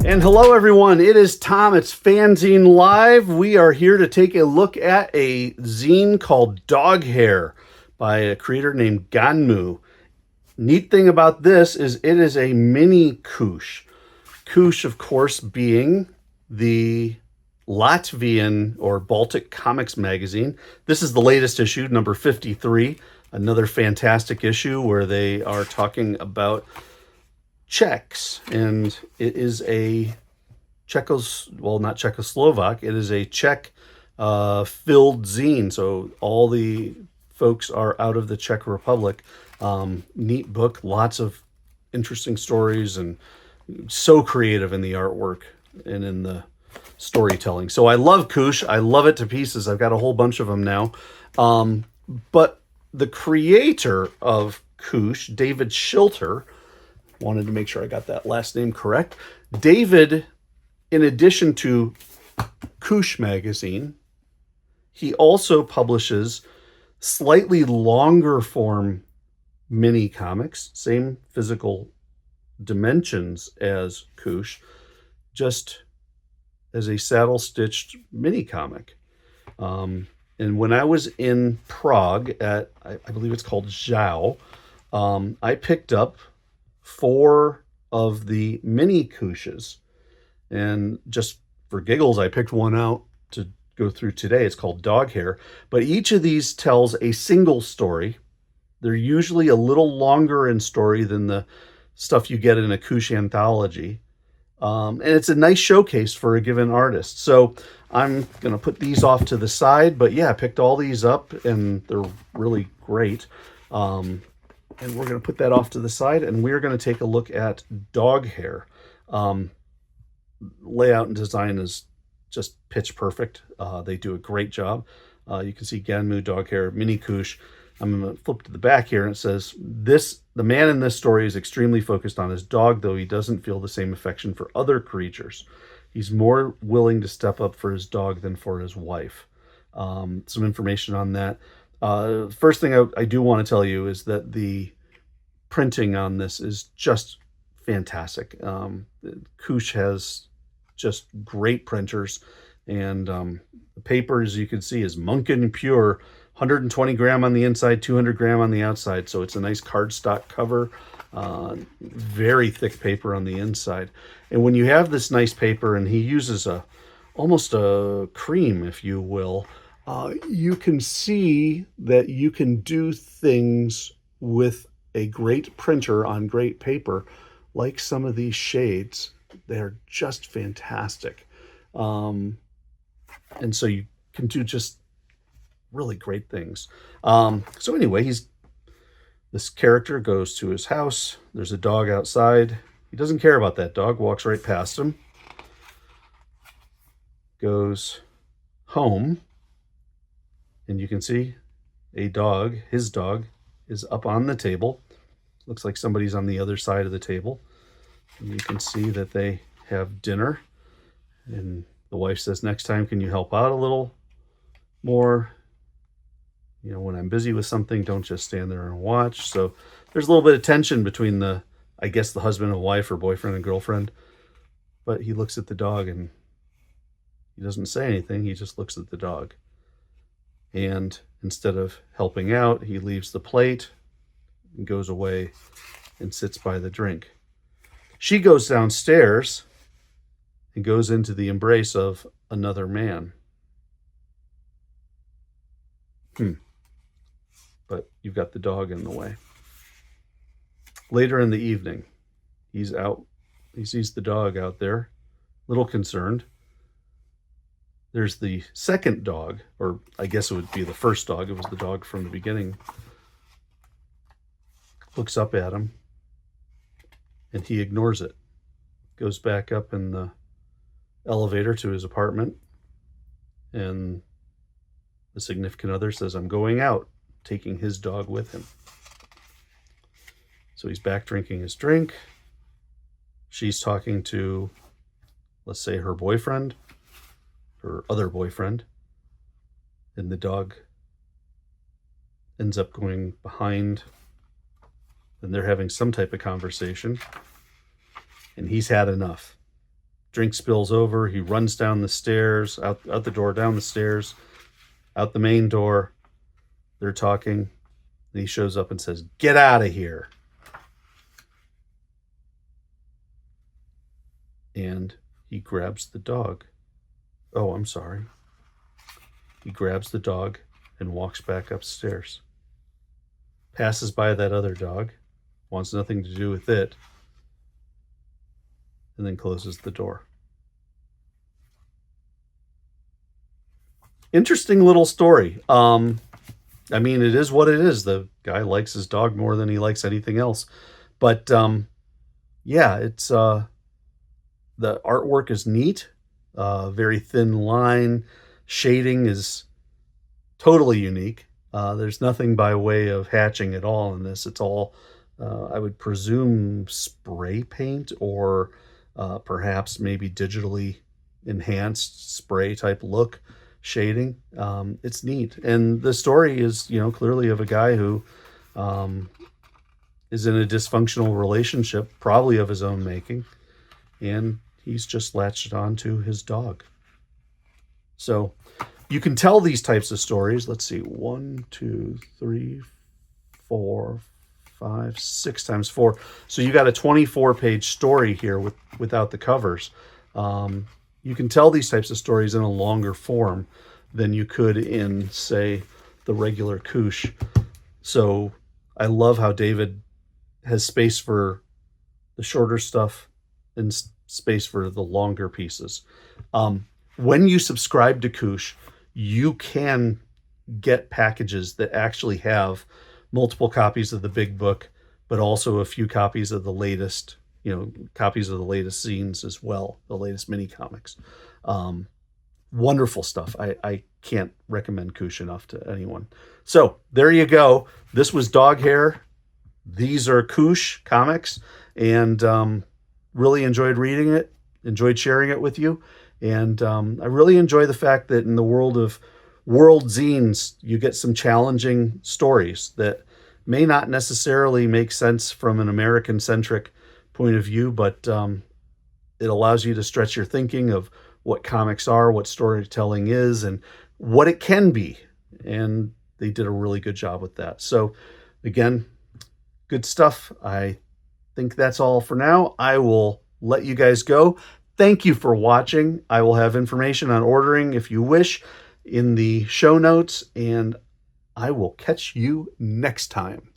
And hello everyone, it is Tom, it's FANzine Live. We are here to take a look at a zine called Doghair by a creator named Ganmu. Neat thing about this is it is a mini koosh. Koosh, of course, being the Latvian or Baltic Comics magazine. This is the latest issue, number 53, another fantastic issue where they are talking about Czechs, and it is a not Czechoslovak, it is a Czech filled zine, so all the folks are out of the Czech Republic. Neat book, lots of interesting stories, and so creative in the artwork and in the storytelling. So I love Koosh, I love it to pieces. I've got a whole bunch of them now. But the creator of Koosh, David Schilter, wanted to make sure I got that last name correct. David, in addition to Koosh magazine, he also publishes slightly longer form mini comics, same physical dimensions as Koosh, just as a saddle-stitched mini comic. And when I was in Prague at, I believe it's called Zhao, I picked up 4 of the mini kooshes, and just for giggles I picked one out to go through today. It's called Doghair, but each of these tells a single story. They're usually a little longer in story than the stuff you get in a koosh anthology, and it's a nice showcase for a given artist. So I'm gonna put these off to the side, but yeah, I picked all these up and they're really great. And we're going to put that off to the side, and we're going to take a look at Doghair. Layout and design is just pitch perfect. They do a great job. You can see Ganmu, Doghair, mini koosh. I'm going to flip to the back here, and it says, the man in this story is extremely focused on his dog, though he doesn't feel the same affection for other creatures. He's more willing to step up for his dog than for his wife. Some information on that. First thing I do want to tell you is that the printing on this is just fantastic. Koosh has just great printers, and the paper, as you can see, is Munkin Pure, 120 gram on the inside, 200 gram on the outside. So it's a nice cardstock cover, very thick paper on the inside. And when you have this nice paper, and he uses almost a cream, if you will, you can see that you can do things with a great printer on great paper, like some of these shades. They're just fantastic. And so you can do just really great things. So anyway, this character goes to his house. There's a dog outside. He doesn't care about that dog, walks right past him, goes home. And you can see his dog is up on the table. Looks like somebody's on the other side of the table. And you can see that they have dinner. And the wife says, next time, can you help out a little more? You know, when I'm busy with something, don't just stand there and watch. So there's a little bit of tension between I guess the husband and wife, or boyfriend and girlfriend. But he looks at the dog and he doesn't say anything. He just looks at the dog. And instead of helping out, he leaves the plate and goes away and sits by the drink. She goes downstairs and goes into the embrace of another man. But you've got the dog in the way. Later in the evening, he's out. He sees the dog out there, a little concerned. There's the second dog, or I guess it would be the first dog. It was the dog from the beginning. Looks up at him, and he ignores it. Goes back up in the elevator to his apartment, and the significant other says, I'm going out, taking his dog with him. So he's back drinking his drink. She's talking to, let's say, her boyfriend, her other boyfriend, and the dog ends up going behind, and they're having some type of conversation, and he's had enough. drink spills over. He runs down the stairs, out the door, down the stairs, out the main door. They're talking. And he shows up and says, "Get out of here." And he grabs the dog. Oh, I'm sorry. He grabs the dog and walks back upstairs. Passes by that other dog, wants nothing to do with it, and then closes the door. Interesting little story. I mean, it is what it is. The guy likes his dog more than he likes anything else. But yeah, it's the artwork is neat. Very thin line. Shading is totally unique. There's nothing by way of hatching at all in this. It's all, I would presume, spray paint or perhaps maybe digitally enhanced spray type look shading. It's neat. And the story is, clearly of a guy who is in a dysfunctional relationship, probably of his own making, and he's just latched onto his dog. So you can tell these types of stories. Let's see, 1, 2, 3, 4, 5, 6 times 4. So you got a 24-page story here without the covers. You can tell these types of stories in a longer form than you could in, say, the regular Koosh. So I love how David has space for the shorter stuff and space for the longer pieces. When you subscribe to Koosh, you can get packages that actually have multiple copies of the big book, but also a few copies of the latest, copies of the latest zines as well, the latest mini comics. Wonderful stuff. I can't recommend Koosh enough to anyone. So there you go. This was Doghair. These are Koosh comics, and really enjoyed reading it, enjoyed sharing it with you. And I really enjoy the fact that in the world of world zines, you get some challenging stories that may not necessarily make sense from an American-centric point of view, but it allows you to stretch your thinking of what comics are, what storytelling is, and what it can be. And they did a really good job with that. So again, good stuff. I think that's all for now. I will let you guys go. Thank you for watching. I will have information on ordering if you wish in the show notes, and I will catch you next time.